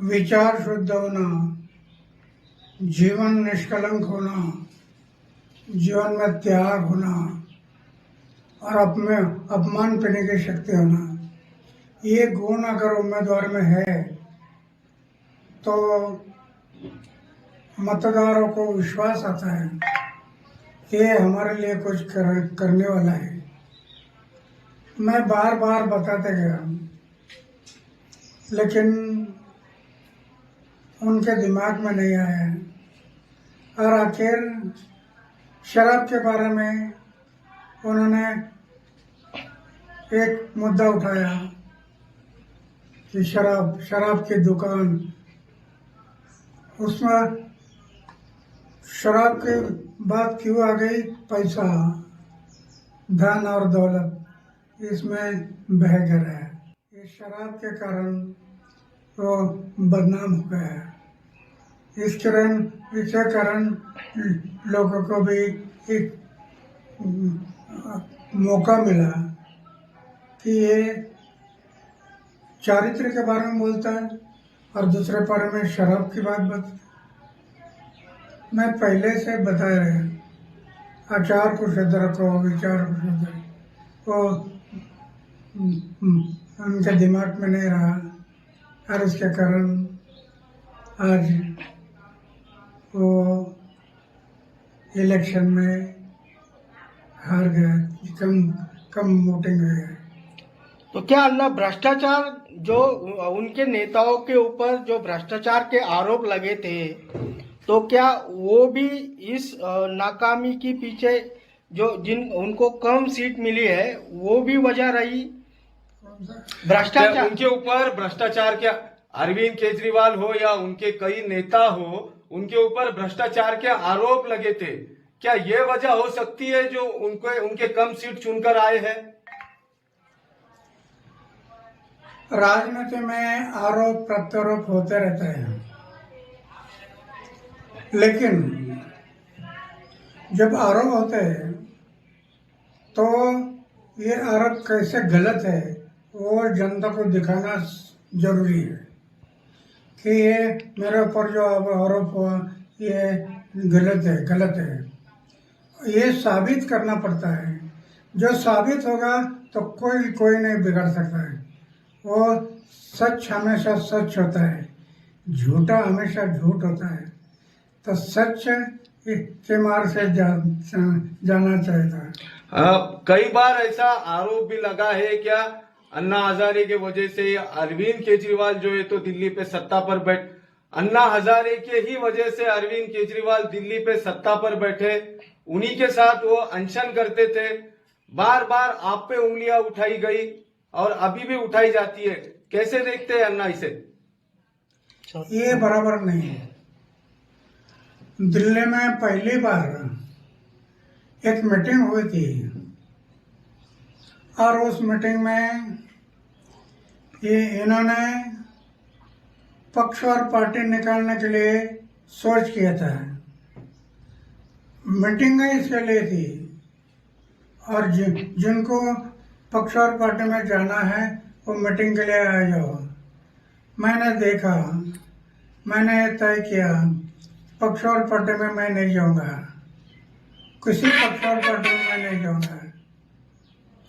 विचार शुद्ध होना, जीवन निष्कलंक होना, जीवन में त्याग होना और अपमान करने की शक्ति होना, ये गुण अगर उम्मीदवार में है तो मतदारों को विश्वास आता है कि ये हमारे लिए कुछ करने वाला है। मैं बार बार बताते गया, लेकिन उनके दिमाग में नहीं आया और आखिर शराब के बारे में उन्होंने एक मुद्दा उठाया कि शराब की दुकान, उसमें शराब की बात क्यों आ गई? पैसा, धन और दौलत इसमें बह गया है। इस शराब के कारण वो बदनाम हो गया। इसके कारण लोगों को भी एक मौका मिला कि ये चारित्र के बारे में बोलता है और दूसरे बारे में शराब की बात बता। मैं पहले से बता रहा, आचार को शुद्ध रखो, विचार को शुद्ध रखो, वो उनके दिमाग में नहीं रहा और इसके कारण आज वो इलेक्शन में हार गया, कम वोटिंग हो गया। तो क्या अन्ना भ्रष्टाचार जो उनके नेताओं के ऊपर जो भ्रष्टाचार के आरोप लगे थे, तो क्या वो भी इस नाकामी के पीछे जो उनको कम सीट मिली है वो भी वजह रही? भ्रष्टाचार उनके ऊपर भ्रष्टाचार, क्या अरविंद केजरीवाल हो या उनके कई नेता हो, उनके ऊपर भ्रष्टाचार के आरोप लगे थे, क्या ये वजह हो सकती है जो उनके कम सीट चुनकर आए हैं? राजनीति में आरोप प्रत्यारोप होते रहते हैं, लेकिन जब आरोप होते हैं तो ये आरोप कैसे गलत है वो जनता को दिखाना जरूरी है कि ये मेरे ऊपर जो आरोप हुआ ये गलत है। ये साबित करना पड़ता है। जो साबित होगा तो कोई नहीं बिगाड़ सकता है। वो सच हमेशा सच होता है, झूठा हमेशा झूठ होता है। तो सच के मार्ग से जाना चाहिए। कई बार ऐसा आरोप भी लगा है, क्या अन्ना हजारे के वजह से अरविंद केजरीवाल जो है तो दिल्ली पे सत्ता पर अन्ना हजारे के ही वजह से अरविंद केजरीवाल दिल्ली पे सत्ता पर बैठे, उन्हीं के साथ वो अनशन करते थे। बार बार आप पे उंगलियां उठाई गई और अभी भी उठाई जाती है, कैसे देखते हैं अन्ना इसे? ये बराबर नहीं है। दिल्ली में पहली बार एक मीटिंग हुई थी और उस मीटिंग में इन्होंने पक्ष और पार्टी निकालने के लिए सोच किया था। मीटिंग इसके लिए थी और जिनको पक्ष और पार्टी में जाना है वो मीटिंग के लिए आ जाओ। मैंने देखा, मैंने तय किया पक्ष और पार्टी में मैं नहीं जाऊंगा, किसी पक्ष और पार्टी में मैं नहीं जाऊंगा।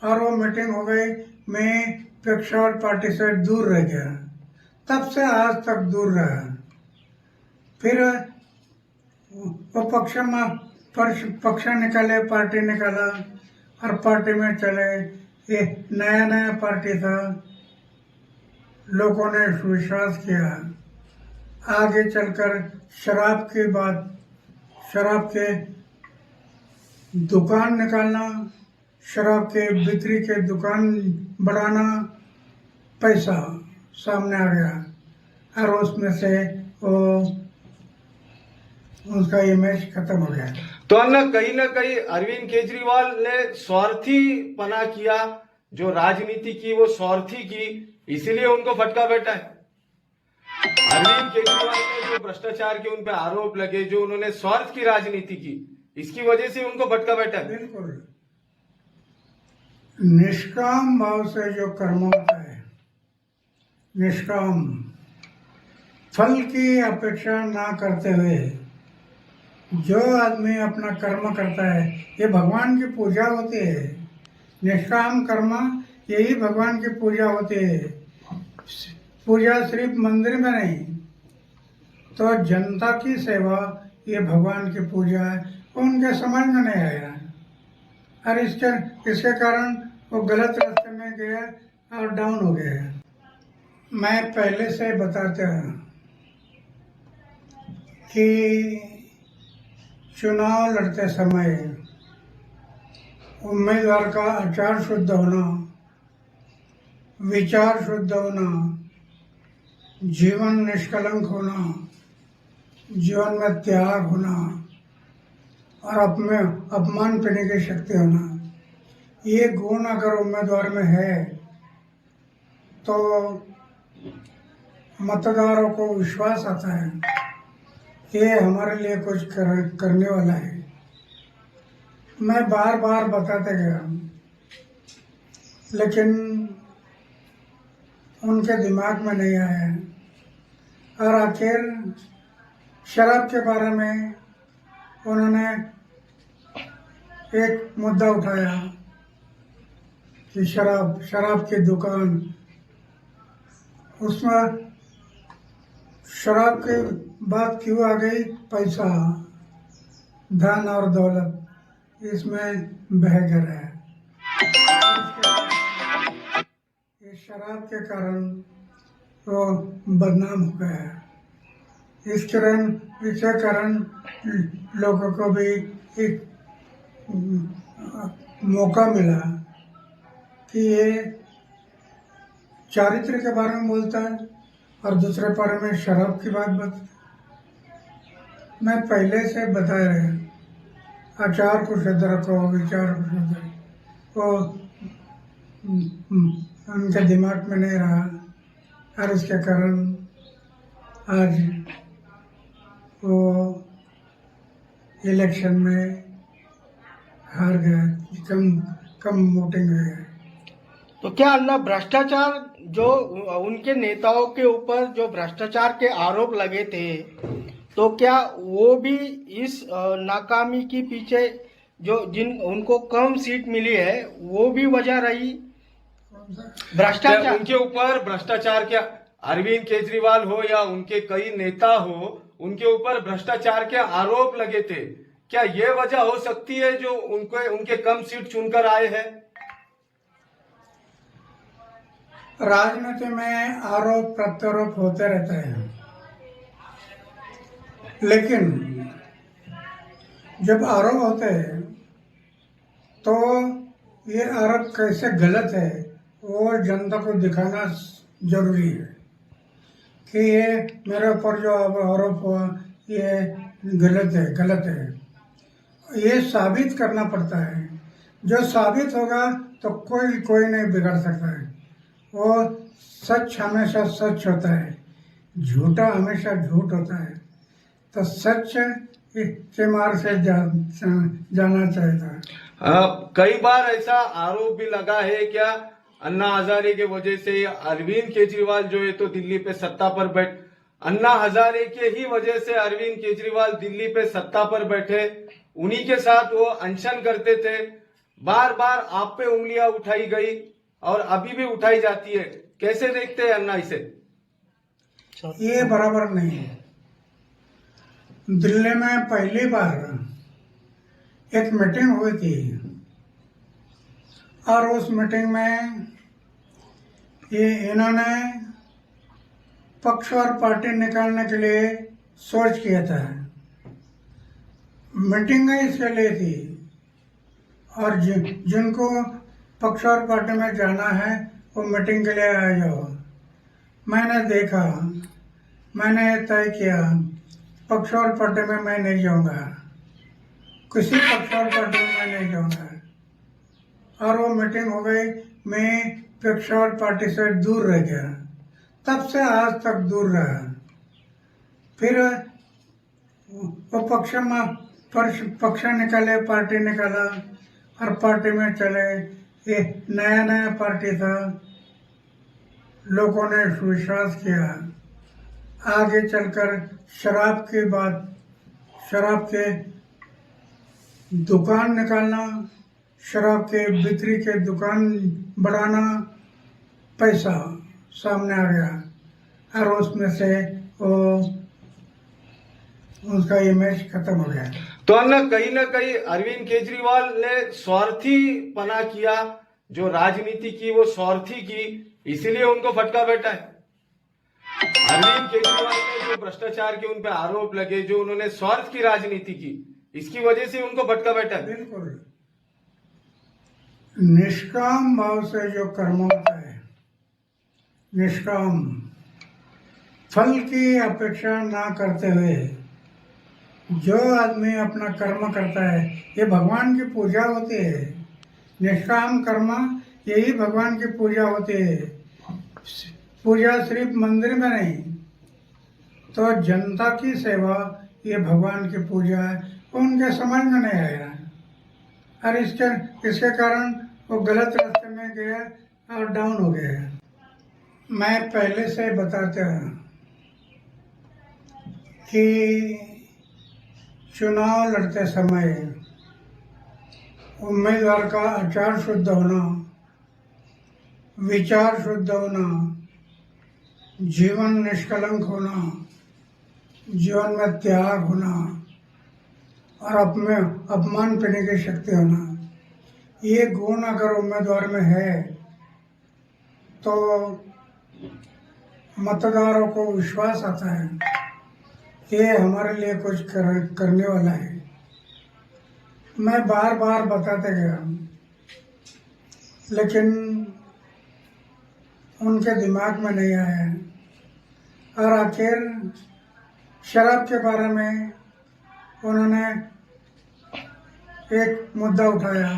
और वो मीटिंग हो गई, मैं पक्ष और पार्टी से दूर रह गया। तब से आज तक दूर रहा। फिर वो पक्ष निकाले, पार्टी निकाला और पार्टी में चले। ये नया पार्टी था, लोगों ने विश्वास किया। आगे चलकर शराब की बात, शराब के दुकान निकालना, शराब के बिक्री के दुकान बढ़ाना, पैसा सामने आ गया और उसमें से वो उसका इमेज खत्म हो गया। तो ना कहीं अरविंद केजरीवाल ने स्वार्थी पना किया, जो राजनीति की वो स्वार्थी की, इसीलिए उनको फटका बैठा है। अरविंद केजरीवाल ने जो भ्रष्टाचार के उन पे आरोप लगे, जो उन्होंने स्वार्थ की राजनीति की, इसकी वजह से उनको भटका बैठा है। बिल्कुल निष्काम भाव से जो कर्म होता है, निष्काम फल की अपेक्षा ना करते हुए जो आदमी अपना कर्म करता है, ये भगवान की पूजा होती है। निष्काम कर्म, यही भगवान की पूजा होती है। पूजा सिर्फ मंदिर में नहीं, तो जनता की सेवा ये भगवान की पूजा है। उनके समझ में नहीं आया और इसके कारण वो गलत रास्ते में गया और डाउन हो गया। मैं पहले से बताता हूँ कि चुनाव लड़ते समय उम्मीदवार का आचार शुद्ध होना, विचार शुद्ध होना, जीवन निष्कलंक होना, जीवन में त्याग होना और अपमान करने की शक्ति होना, ये गुण अगर उम्मीदवार में है तो मतदारों को विश्वास आता है कि ये हमारे लिए कुछ करने वाला है। मैं बार बार बताते गया, लेकिन उनके दिमाग में नहीं आया और आखिर शराब के बारे में उन्होंने एक मुद्दा उठाया कि शराब की दुकान, उसमें शराब की बात क्यों आ गई? पैसा, धन और दौलत इसमें बह गया है। इस शराब के कारण वो बदनाम हो गया। इसके कारण लोगों को भी एक मौका मिला कि ये चारित्र के बारे में बोलता है और दूसरे बारे में शराब की बात बता। मैं पहले से बता रहा, आचार को शुद्ध रखो, विचार को शुद्ध रखो, वो उनके दिमाग में नहीं रहा और उसके कारण आज वो इलेक्शन में हार गया, कम वोटिंग हुई है। तो क्या अन्ना भ्रष्टाचार जो उनके नेताओं के ऊपर जो भ्रष्टाचार के आरोप लगे थे, तो क्या वो भी इस नाकामी के पीछे जो उनको कम सीट मिली है वो भी वजह रही? भ्रष्टाचार उनके ऊपर भ्रष्टाचार के अरविंद केजरीवाल हो या उनके कई नेता हो, उनके ऊपर भ्रष्टाचार के आरोप लगे थे। क्या ये वजह हो सकती है जो उनके कम सीट चुनकर आए हैं? राजनीति में आरोप प्रत्यारोप होते रहते हैं, लेकिन जब आरोप होते हैं तो ये आरोप कैसे गलत है वो जनता को दिखाना जरूरी है कि ये मेरे ऊपर जो आरोप हुआ ये गलत है। ये साबित करना पड़ता है। जो साबित होगा तो कोई नहीं बिगाड़ सकता है। वो सच हमेशा सच होता है, झूठा हमेशा झूठ होता है। तो सच के मार्ग से जाना चाहिए। कई बार ऐसा आरोप भी लगा है क्या अन्ना हजारे के वजह से अरविंद केजरीवाल जो है तो दिल्ली पे सत्ता पर अन्ना हजारे के ही वजह से अरविंद केजरीवाल दिल्ली पे सत्ता पर बैठे, उन्हीं के साथ वो अनशन करते थे। बार बार आप पे उंगलियां उठाई गई और अभी भी उठाई जाती है। कैसे देखते हैं अन्ना इसे? ये बराबर नहीं है। दिल्ली में पहली बार एक मीटिंग हुई थी और उस मीटिंग में इन्होंने पक्ष और पार्टी निकालने के लिए सोच किया था। मीटिंग इसके लिए थी और जिनको पक्ष और पार्टी में जाना है वो मीटिंग के लिए आ जाओ। मैंने देखा, मैंने तय किया पक्ष और पार्टी में मैं नहीं जाऊंगा, किसी पक्ष और पार्टी में मैं नहीं जाऊंगा। और वो मीटिंग हो गई, मैं पक्ष और पार्टी से दूर रह गया। तब से आज तक दूर रहा। फिर वो पक्ष निकाले, पार्टी निकाला और पार्टी में चले। ये नया पार्टी था, लोगों ने विश्वास किया आगे चलकर शराब के बाद शराब के दुकान निकालना, शराब के बिक्री के दुकान बढ़ाना, पैसा सामने आ गया और उसमें से वो उसका इमेज खत्म हो गया। तो अन्ना कहीं ना कहीं अरविंद केजरीवाल ने स्वार्थी पना किया, जो राजनीति की वो स्वार्थी की, इसीलिए उनको फटका बैठा है। अरविंद केजरीवाल ने जो भ्रष्टाचार के उन पे आरोप लगे, जो उन्होंने स्वार्थ की राजनीति की, इसकी वजह से उनको फटका बैठा है। बिल्कुल निष्काम भाव से जो कर्म होता है, निष्काम फल की अपेक्षा ना करते हुए जो आदमी अपना कर्म करता है, ये भगवान की पूजा होती है। निष्काम कर्म यही भगवान की पूजा होती है। पूजा सिर्फ मंदिर में नहीं, तो जनता की सेवा ये भगवान की पूजा है। उनके समझ में नहीं आया और इसके कारण वो गलत रास्ते में गया और डाउन हो गया। मैं पहले से बताता हूँ कि चुनाव लड़ते समय उम्मीदवार का आचार शुद्ध होना, विचार शुद्ध होना, जीवन निष्कलंक होना, जीवन में त्याग होना और अपमान करने की शक्ति होना, ये गुण अगर उम्मीदवार में है तो मतदारों को विश्वास आता है ये हमारे लिए कुछ करने वाला है। मैं बार बार बताते गया, लेकिन उनके दिमाग में नहीं आया और आखिर शराब के बारे में उन्होंने एक मुद्दा उठाया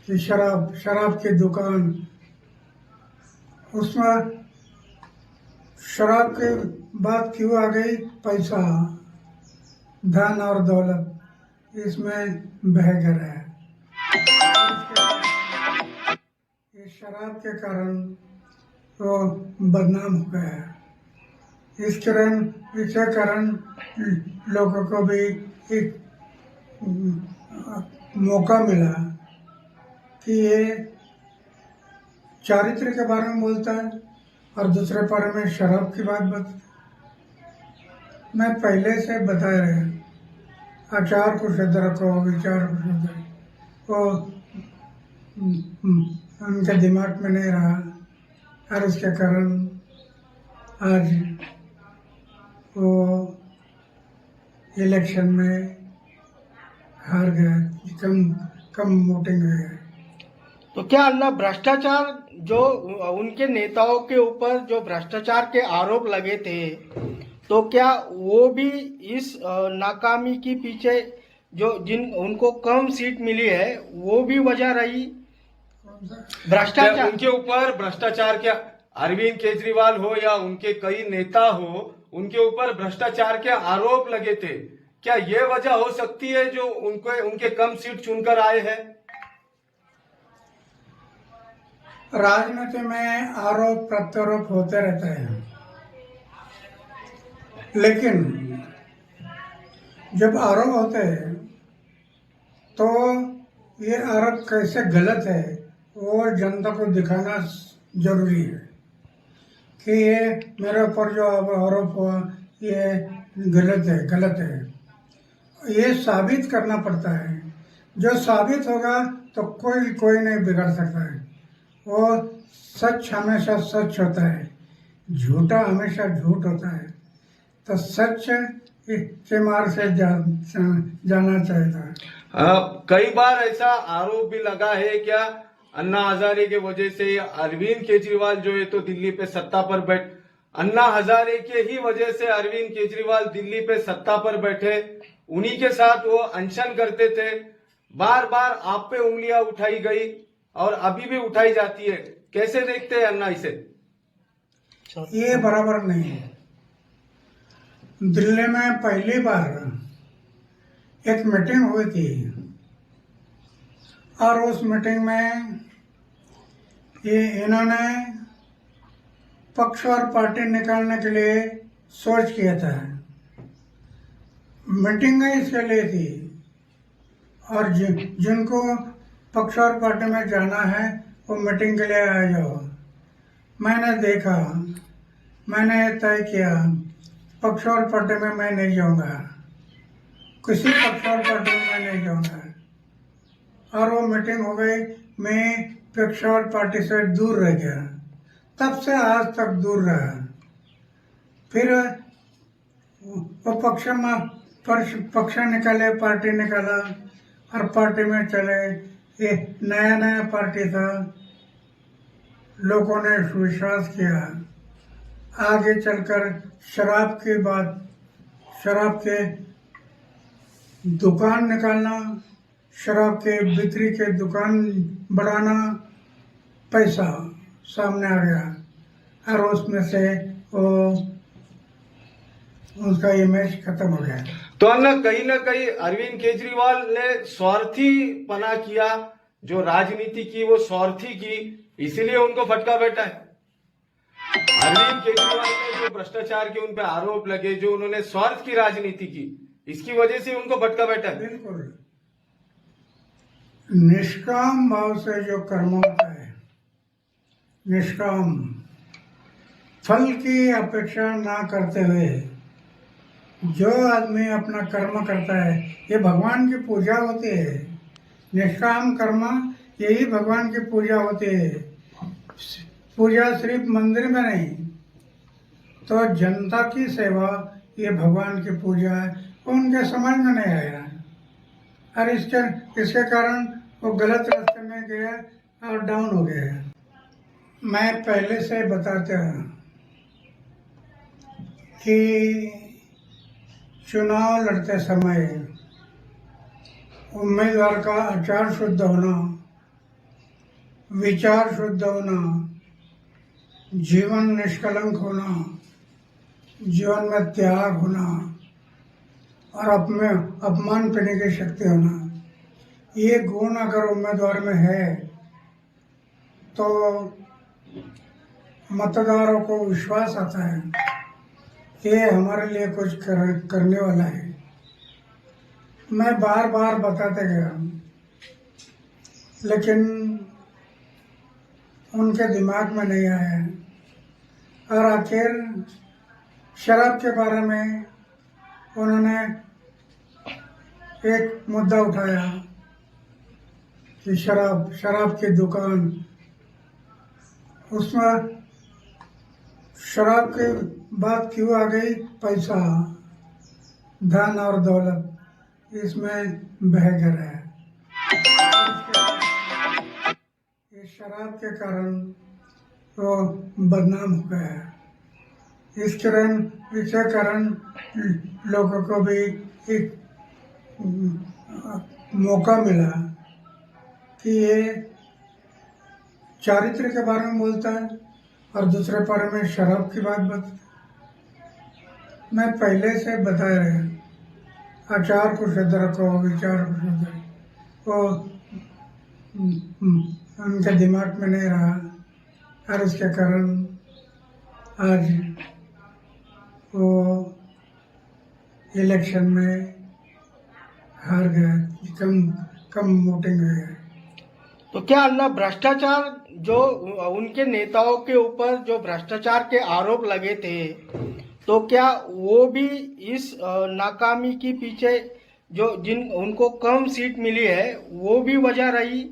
कि शराब की दुकान, उसमें शराब की बात क्यों आ गई? पैसा, धन और दौलत इसमें बह गया है। इस शराब के कारण वो बदनाम हो गया। इसके कारण लोगों को भी एक मौका मिला कि ये चारित्र के बारे में बोलता है और दूसरे बारे में शराब की बात बता। मैं पहले से बता रहा, आचार को शुद्ध रखो, विचार को शुद्ध रखो, उनके दिमाग में नहीं रहा और उसके कारण आज वो इलेक्शन में हार गया, कम वोटिंग हो गया। तो क्या अन्ना भ्रष्टाचार जो उनके नेताओं के ऊपर जो भ्रष्टाचार के आरोप लगे थे, तो क्या वो भी इस नाकामी के पीछे जो उनको कम सीट मिली है वो भी वजह रही? भ्रष्टाचार उनके ऊपर भ्रष्टाचार के, अरविंद केजरीवाल हो या उनके कई नेता हो, उनके ऊपर भ्रष्टाचार के आरोप लगे थे। क्या ये वजह हो सकती है जो उनके कम सीट चुनकर आए हैं? राजनीति में आरोप प्रत्यारोप होते रहते हैं, लेकिन जब आरोप होते हैं तो ये आरोप कैसे गलत है वो जनता को दिखाना जरूरी है कि ये मेरे ऊपर जो आरोप हुआ ये गलत है। ये साबित करना पड़ता है। जो साबित होगा तो कोई नहीं बिगाड़ सकता है। वो सच हमेशा सच होता है, झूठा हमेशा झूठ होता है। तो सच के मार्ग से जाना चाहिए। कई बार ऐसा आरोप भी लगा है क्या अन्ना हजारे के वजह से अरविंद केजरीवाल जो है तो दिल्ली पे सत्ता पर अन्ना हजारे के ही वजह से अरविंद केजरीवाल दिल्ली पे सत्ता पर बैठे, उन्हीं के साथ वो अनशन करते थे। बार बार आप पे उंगलियां उठाई गई और अभी भी उठाई जाती है। कैसे देखते हैं अन्ना इसे? ये बराबर नहीं है। दिल्ली में पहली बार एक मीटिंग हुई थी और उस मीटिंग में ये इन्होंने पक्ष और पार्टी निकालने के लिए सोच किया था। मीटिंग इसके लिए थी और जिनको पक्ष और पार्टी में जाना है वो मीटिंग के लिए आ जाओ। मैंने देखा, मैंने तय किया पक्ष और पार्टी में मैं नहीं जाऊंगा, किसी पक्ष और पार्टी में मैं नहीं जाऊंगा। और वो मीटिंग हो गई, मैं पक्ष और पार्टी से दूर रह गया, तब से आज तक दूर रहा। फिर वो पक्ष निकाले, पार्टी निकाला और पार्टी में चले। ये नया नया पार्टी था, लोगों ने विश्वास किया। आगे चलकर शराब की बात, शराब के दुकान निकालना, शराब के बिक्री के दुकान बढ़ाना, पैसा सामने आ गया और उसमें से वो उसका इमेज खत्म हो गया। तो अन्ना कहीं ना कहीं अरविंद केजरीवाल ने स्वार्थी पना किया, जो राजनीति की वो स्वार्थी की, इसीलिए उनको फटका बैठा है। अरविंद केजरीवाल ने जो भ्रष्टाचार के उन पे आरोप लगे, जो उन्होंने स्वार्थ की राजनीति की, इसकी वजह से उनको फटका बैठा है। बिल्कुल निष्काम भाव से जो कर्म होता है, निष्काम फल की अपेक्षा ना करते हुए जो आदमी अपना कर्म करता है, ये भगवान की पूजा होती है। निष्काम कर्म यही भगवान की पूजा होती है। पूजा सिर्फ मंदिर में नहीं, तो जनता की सेवा ये भगवान की पूजा है। उनके समझ में नहीं आया और इसके कारण वो गलत रास्ते में गया और डाउन हो गया। मैं पहले से बताता हूँ कि चुनाव लड़ते समय उम्मीदवार का आचार शुद्ध होना, विचार शुद्ध होना, जीवन निष्कलंक होना, जीवन में त्याग होना और अपमान करने की शक्ति होना, ये गुण अगर उम्मीदवार में है तो मतदारों को विश्वास आता है कि ये हमारे लिए कुछ करने वाला है। मैं बार बार बताते गया, लेकिन उनके दिमाग में नहीं आया और आखिर शराब के बारे में उन्होंने एक मुद्दा उठाया कि शराब की दुकान, उसमें शराब की बात क्यों आ गई? पैसा, धन और दौलत इसमें बह गया है। इस शराब के कारण वो बदनाम हो गया। इसके कारण लोगों को भी एक मौका मिला कि ये चारित्र के बारे में बोलता है और दूसरे बारे में शराब की बात बता। मैं पहले से बता रहा, आचार को शुद्ध रखो, विचार को शुद्ध रखो, उनके दिमाग में नहीं रहा और उसके कारण आज वो इलेक्शन में हार गया, कम वोटिंग हुई है। तो क्या अन्ना भ्रष्टाचार जो उनके नेताओं के ऊपर जो भ्रष्टाचार के आरोप लगे थे, तो क्या वो भी इस नाकामी के पीछे जो उनको कम सीट मिली है वो भी वजह रही?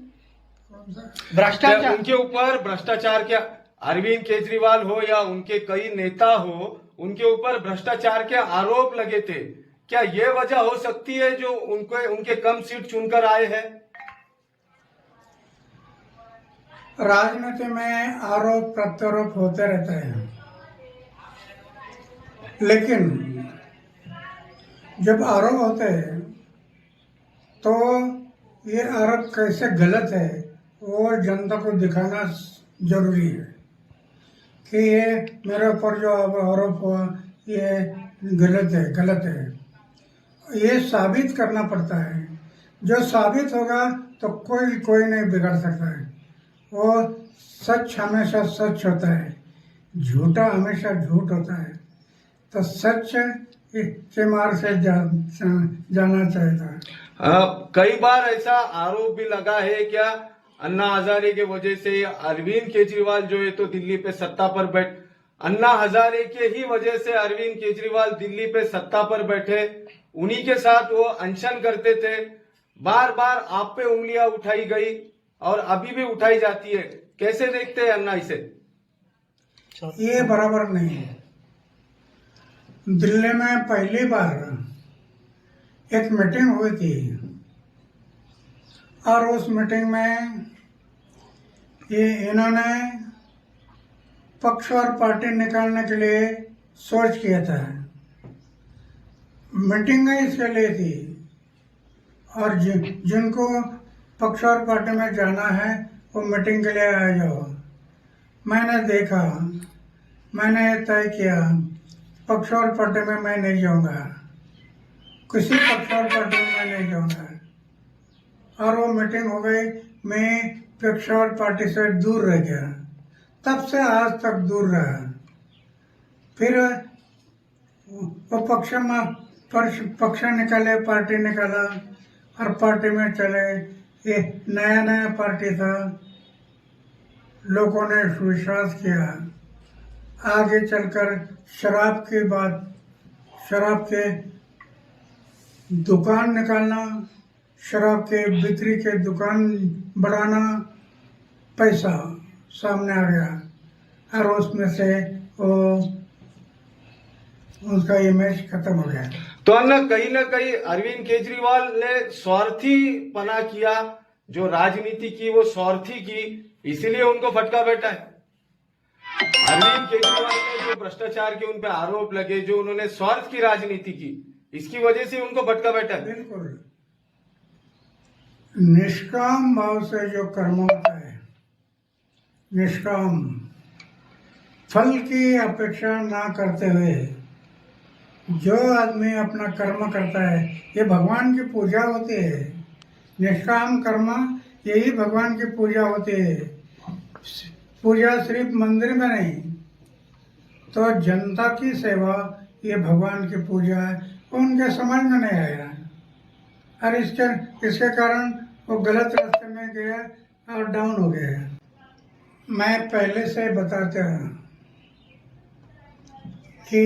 भ्रष्टाचार उनके ऊपर भ्रष्टाचार क्या, अरविंद केजरीवाल हो या उनके कई नेता हो, उनके ऊपर भ्रष्टाचार के आरोप लगे थे, क्या ये वजह हो सकती है जो उनके कम सीट चुनकर आए हैं? राजनीति में आरोप प्रत्यारोप होते रहते हैं, लेकिन जब आरोप होते हैं तो ये आरोप कैसे गलत है वो जनता को दिखाना जरूरी है कि ये मेरे ऊपर जो आरोप हुआ ये गलत है। ये साबित करना पड़ता है। जो साबित होगा तो कोई नहीं बिगाड़ सकता है। वो सच हमेशा सच होता है। झूठा हमेशा झूठ होता है, तो सच के मार्ग से जाना चाहिए। कई बार ऐसा आरोप भी लगा है क्या अन्ना हजारे के वजह से अरविंद केजरीवाल जो है तो दिल्ली पे सत्ता पर अन्ना हजारे के ही वजह से अरविंद केजरीवाल दिल्ली पे सत्ता पर बैठे, उन्हीं के साथ वो अनशन करते थे, बार बार आप पे उंगलियां उठाई गई और अभी भी उठाई जाती है, कैसे देखते हैं अन्ना इसे? ये बराबर नहीं है। दिल्ली में पहली बार एक मीटिंग हुई थी और उस मीटिंग में इन्होंने पक्ष और पार्टी निकालने के लिए सोच किया था। मीटिंग इसके लिए थी और जिनको पक्ष और पार्टी में जाना है वो मीटिंग के लिए आ जाओ। मैंने देखा, मैंने तय किया पक्ष और पार्टी में मैं नहीं जाऊंगा, किसी पक्ष और पार्टी में मैं नहीं जाऊंगा। और वो मीटिंग हो गई, मैं पक्ष और पार्टी से दूर रह गया, तब से आज तक दूर रहा। फिर वो पक्ष निकाले, पार्टी निकाला और पार्टी में चले। ये नया नया पार्टी था, लोगों ने विश्वास किया। आगे चलकर शराब की बात, शराब के दुकान निकालना, शराब के बिक्री के दुकान बढ़ाना, पैसा सामने आ गया और उसमें से वो उसका इमेज खत्म हो गया। तो अन्ना कहीं ना कहीं अरविंद केजरीवाल ने स्वार्थी पना किया, जो राजनीति की वो स्वार्थी की, इसीलिए उनको फटका बैठा है। अरविंद केजरीवाल ने जो भ्रष्टाचार के उन पे आरोप लगे, जो उन्होंने स्वार्थ की राजनीति की, इसकी वजह से उनको भटका बैठा है। बिल्कुल निष्काम भाव से जो कर्म होता है, निष्काम फल की अपेक्षा ना करते हुए जो आदमी अपना कर्म करता है, ये भगवान की पूजा होती है। निष्काम कर्म यही भगवान की पूजा होती है। पूजा सिर्फ मंदिर में नहीं, तो जनता की सेवा ये भगवान की पूजा है। उनके समझ में नहीं आया और इसके कारण वो गलत रास्ते में गया और डाउन हो गया। मैं पहले से बताता हूँ कि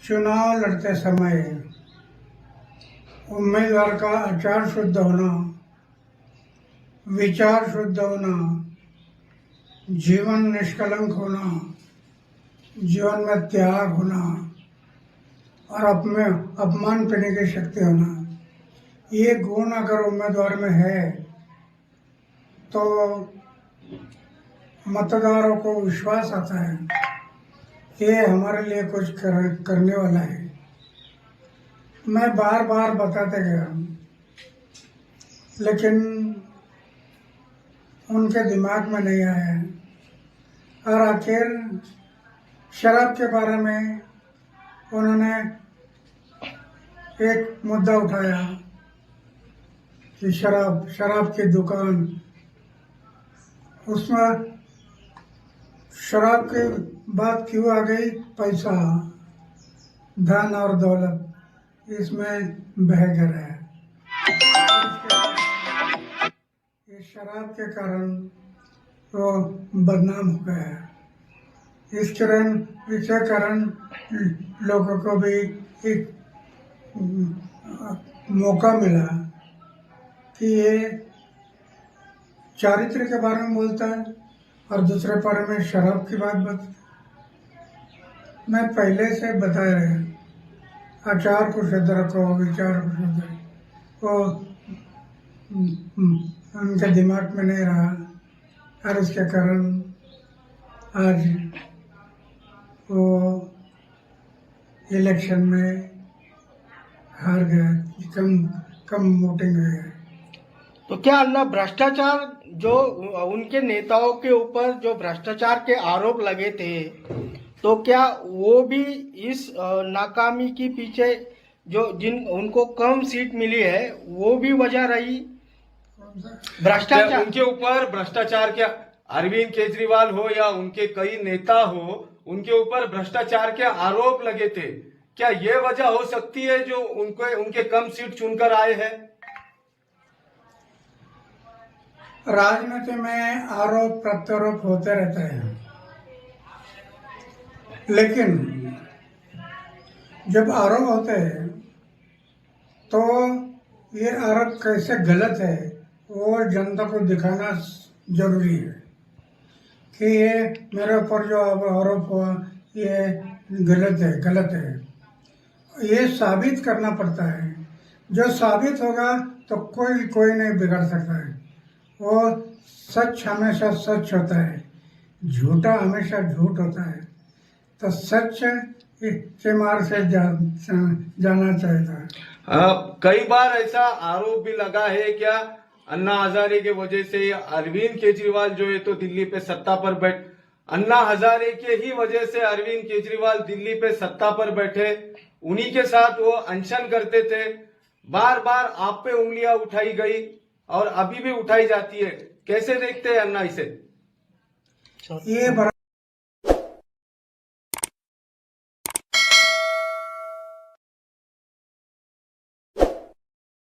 चुनाव लड़ते समय उम्मीदवार का आचार शुद्ध होना, विचार शुद्ध होना, जीवन निष्कलंक होना, जीवन में त्याग होना और अपमान करने की शक्ति होना, ये गुण अगर उम्मीदवार में है तो मतदारों को विश्वास आता है ये हमारे लिए कुछ करने वाला है। मैं बार बार बताते गया, लेकिन उनके दिमाग में नहीं आया और आखिर शराब के बारे में उन्होंने एक मुद्दा उठाया कि शराब की दुकान, उसमें शराब की बात क्यों आ गई? पैसा, धन और दौलत इसमें बह गया है। ये शराब के कारण वो बदनाम हो गया। इसके कारण लोगों को भी एक मौका मिला कि ये चारित्र के बारे में बोलता है और दूसरे बारे में शराब की बात बता। मैं पहले से बता रहा, आचार को शुद्ध रखो, विचार को शुद्ध रखो, वो उनके दिमाग में नहीं रहा और उसके कारण आज वो इलेक्शन में हार गया, कम वोटिंग हुई है। तो क्या अन्ना भ्रष्टाचार जो उनके नेताओं के ऊपर जो भ्रष्टाचार के आरोप लगे थे, तो क्या वो भी इस नाकामी के पीछे जो उनको कम सीट मिली है वो भी वजह रही? भ्रष्टाचार उनके ऊपर भ्रष्टाचार क्या अरविंद केजरीवाल हो या उनके कई नेता हो, उनके ऊपर भ्रष्टाचार के आरोप लगे थे। क्या ये वजह हो सकती है जो उनके कम सीट चुनकर आए हैं? राजनीति में आरोप प्रत्यारोप होते रहते हैं, लेकिन जब आरोप होते हैं तो ये आरोप कैसे गलत है वो जनता को दिखाना जरूरी है कि ये मेरे ऊपर जो अब आरोप हुआ ये गलत है। ये साबित करना पड़ता है। जो साबित होगा तो कोई नहीं बिगाड़ सकता है। वो सच हमेशा सच होता है, झूठा हमेशा झूठ होता है। तो सच के मार्ग से जाना चाहिए। कई बार ऐसा आरोप भी लगा है क्या अन्ना हजारे के वजह से अरविंद केजरीवाल जो है तो दिल्ली पे सत्ता पर अन्ना हजारे के ही वजह से अरविंद केजरीवाल दिल्ली पे सत्ता पर बैठे, उन्हीं के साथ वो अनशन करते थे। बार बार आप पे उंगलियां उठाई गई और अभी भी उठाई जाती है। कैसे देखते हैं अन्ना इसे? ये